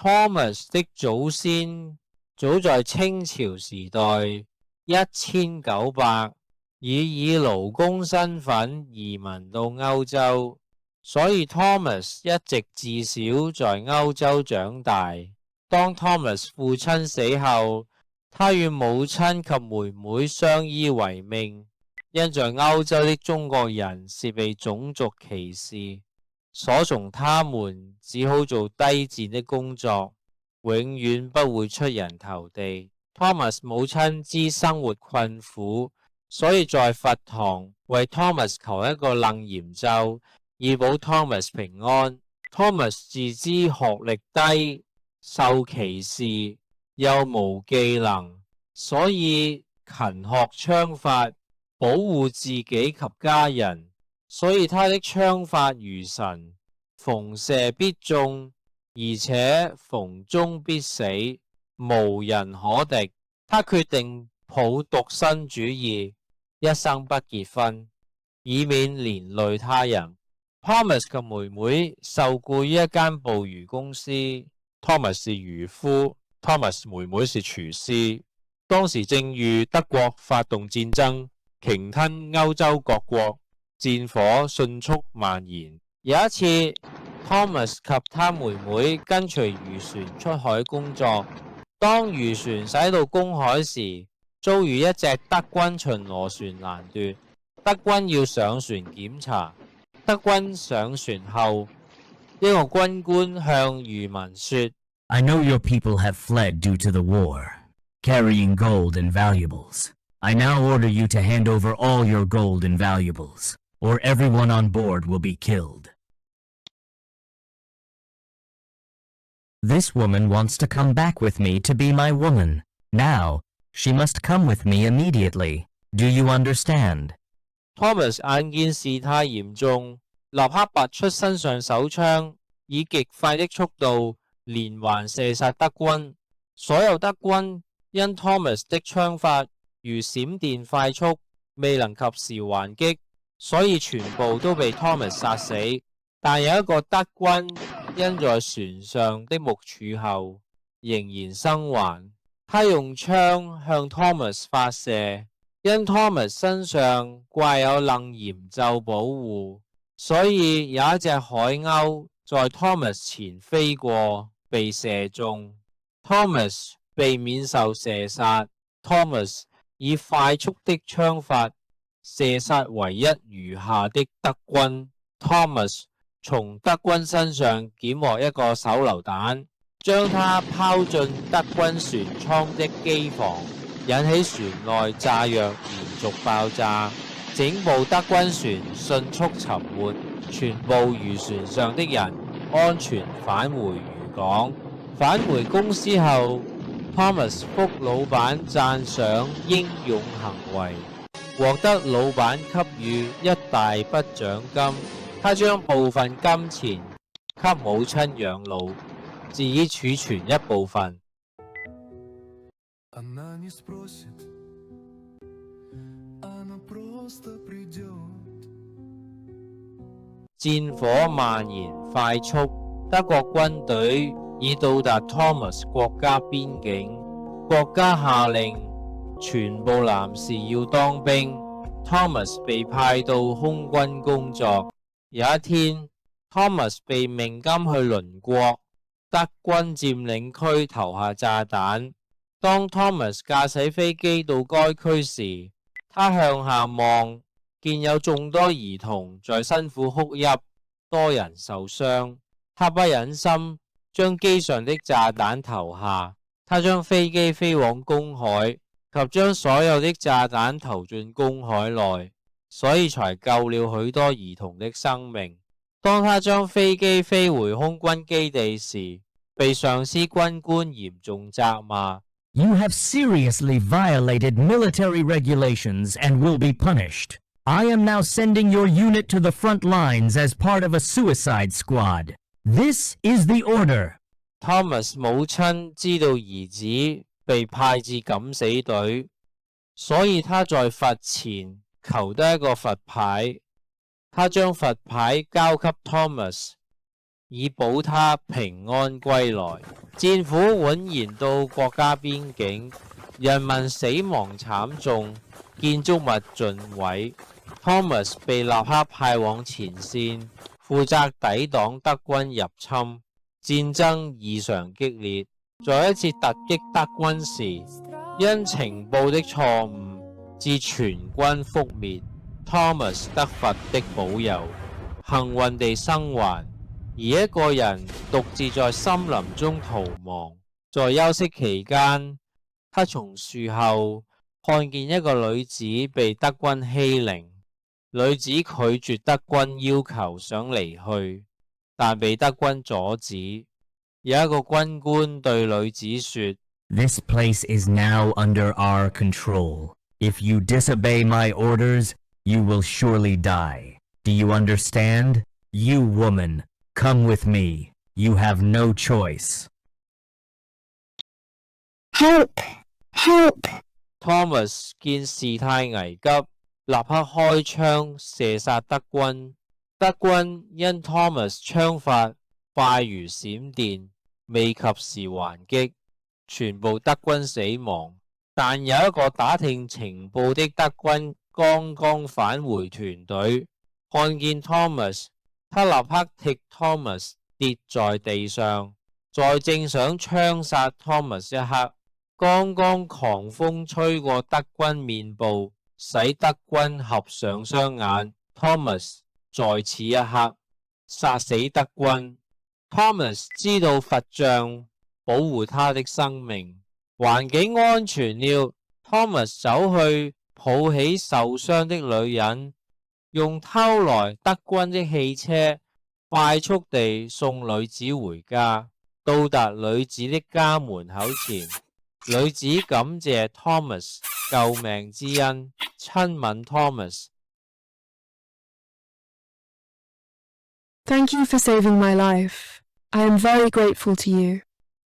Thomas 的祖先早在清朝時代1900以勞工身份移民到歐洲，所以 Thomas 一直自小在歐洲長大。當 Thomas 父親死後，他與母親及妹妹相依為命，因在歐洲的中國人是被種族歧視，所從他們只好做低賤的工作，永遠不會出人頭地。Thomas 母親知生活困苦，所以在佛堂為 Thomas 求一個楞嚴咒，以保 Thomas 平安。Thomas 自知學歷低，受歧視，又無技能，所以勤學槍法，保護自己及家人。所以他的槍法如神，逢射必中，而且逢中必死，無人可敵。他決定抱獨身主義，一生不結婚，以免連累他人。Thomas 嘅妹妹受僱於一間捕魚公司， Thomas 是漁夫， Thomas 妹妹是廚師。當時正遇德國發動戰爭，鯨吞歐洲各國，戰火迅速蔓延。有一次 Thomas 及他妹妹跟隨漁船出海工作，當漁船駛到公海時，遭遇一隻德軍巡邏船攔奪，德軍要上船檢查。德軍上船後，一個軍官向漁民說， I know your people have fled due to the war, carrying gold and valuables. I now order you to hand over all your gold and valuables, or everyone on board will be killed. This woman wants to come back with me to be my woman. Now, she must come with me immediately. Do you understand? Thomas 眼見事態嚴重，立刻拔出身上手槍，以極快的速度連環射殺德軍。所有德軍因 Thomas 的槍法如閃電快速，未能及時還擊，所以全部都被 Thomas 殺死。但有一個德軍因在船上的木柱後仍然生還，他用槍向 Thomas 發射，因 Thomas 身上掛有楞嚴咒保護，所以有一隻海鷗在 Thomas 前飛過，被射中。Thomas 避免受射殺。Thomas 以快速的槍法射殺唯一餘下的德軍。Thomas 從德軍身上檢獲一個手榴彈，將它拋進德軍船艙的機房，引起船內炸藥連續爆炸，整部德軍船迅速沉沒，全部漁船上的人安全返回漁港。返回公司後， Thomas 覆老闆讚賞英勇行為，獲得老闆給予一大筆獎金。他將部分金錢給母親養老，自己儲存一部分。戰火蔓延快速，德國軍隊已到達 Thomas 國家邊境，國家下令全部男士要當兵。Thomas 被派到空軍工作。有一天 ，Thomas 被命監去鄰國德軍佔領區投下炸彈。當 Thomas 駕駛飛機到該區時，他向下望，見有眾多兒童在辛苦哭泣，多人受傷。他不忍心將機上的炸彈投下，他將飛機飛往公海，及將所有的炸彈投進公海內。所以才救了許多兒童的生命。當他將飛機飛回空軍基地時，被上司軍官嚴重責罵。You have seriously violated military regulations and will be punished. I am now sending your unit to the front lines as part of a suicide squad. This is the order. Thomas 母親知道兒子被派至敢死隊，所以他在佛前求得一個佛牌，他將佛牌交給 Thomas，以保他平安歸來。戰火緩然到國家邊境，人民死亡慘重，建築物盡毀。Thomas 被立刻派往前線，負責抵擋德軍入侵。戰爭異常激烈，在一次突擊德軍時，因情報的錯誤，致全軍覆滅。Thomas 得佛的保佑，幸運地生還，而一個人獨自在森林中逃亡。在休息期間，他從樹後看見一個女子被德軍欺凌，女子拒絕德軍要求，想離去，但被德軍阻止。有一個軍官對女子說：This place is now under our control. If you disobey my orders, you will surely die. Do you understand? You woman, come with me. You have no choice. Help! Help! Thomas 見事態危急，立刻開槍射殺德軍。德軍因 Thomas 槍法快如閃電，未及時還擊，全部德軍死亡。但有一個打聽情報的德軍剛剛返回團隊，看見 Thomas， 他立刻踢 Thomas 跌在地上，在正想槍殺 Thomas 一刻，剛剛狂風吹過德軍面部，使德軍合上雙眼。Thomas 在此一刻殺死德軍。Thomas 知道佛像保護他的生命，環境安全了。Thomas 走去抱起受傷的女人，用偷來德軍的汽車，快速地送女子回家。到達女子的家門口前，女子感謝 Thomas 救命之恩，親吻 Thomas。 Thank you for saving my life. I am very grateful to you.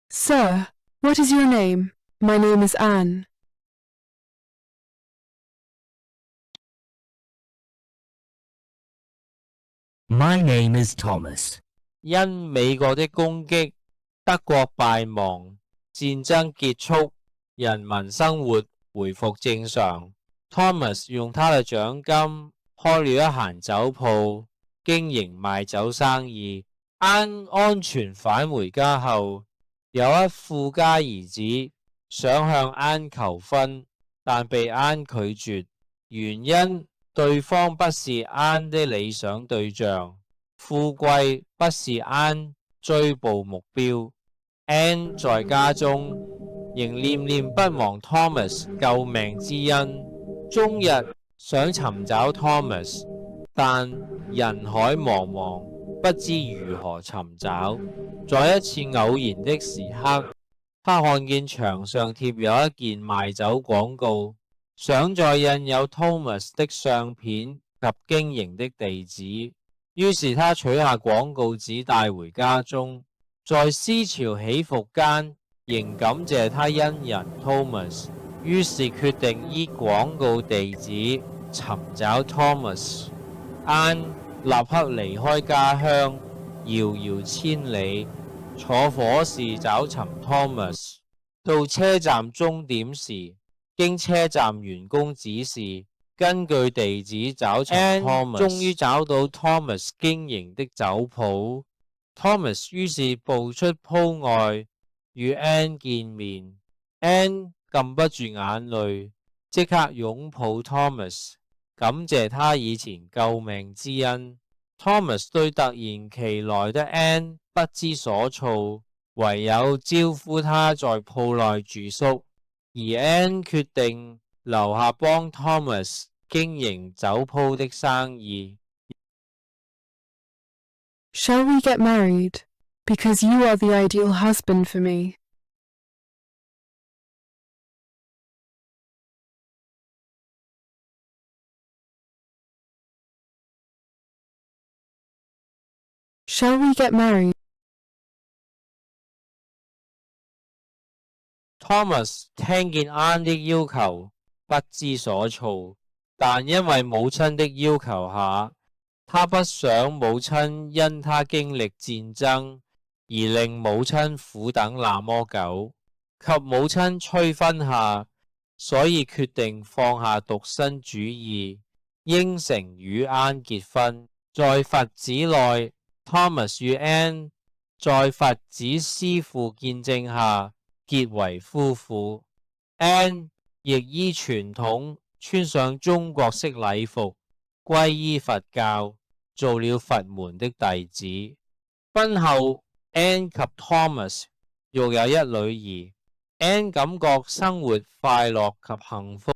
Sir, what is your name? My name is Anne. My name is Thomas. 因美國的攻擊，德國敗亡，戰爭結束，人民生活回復正常。Thomas 用他嘅獎金開了一間酒鋪，經營賣酒生意。安全返回家後，有一富家兒子想向安求婚，但被安拒絕，原因對方不是安的理想對象，富貴不是安追捕目標。安在家中仍念念不忘 Thomas 救命之恩，終日想尋找 Thomas， 但人海茫茫，不知如何尋找。在一次偶然的時刻，他看見牆上貼有一件賣酒廣告，想再印有 Thomas 的相片及經營的地址。於是他取下廣告紙帶回家中，在思潮起伏間，仍感謝他恩人 Thomas， 於是決定依廣告地址尋找 Thomas。 安立刻離開家鄉，遙遙千里，坐火士找尋 Thomas。 到車站終點時，經車站員工指示，根據地址找尋 Thomas， 終於找到 Thomas 經營的酒鋪。 Thomas 於是步出鋪外與 Anne 見面。 Anne 禁不住眼淚，即刻擁抱 Thomas， 感謝他以前救命之恩。 Thomas 對突然其來的 Anne 不知所措，唯有招呼他在鋪內住宿，而 Anne 決定留下幫 Thomas 經營酒鋪的生意。 Shall we get married? Because you are the ideal husband for me. Shall we get married? Thomas 聽見安的要求，不知所措，但因為母親的要求下，他不想母親因他經歷戰爭而令母親苦等那麼久，及母親催婚下，所以決定放下獨身主義，應承與安結婚。在佛寺內 ，Thomas 與 Anne 在佛寺師父見證下結為夫婦。Anne 亦依傳統穿上中國式禮服，皈依佛教，做了佛門的弟子。婚後 Anne 及 Thomas 育有一女兒。Anne 感覺生活快樂及幸福。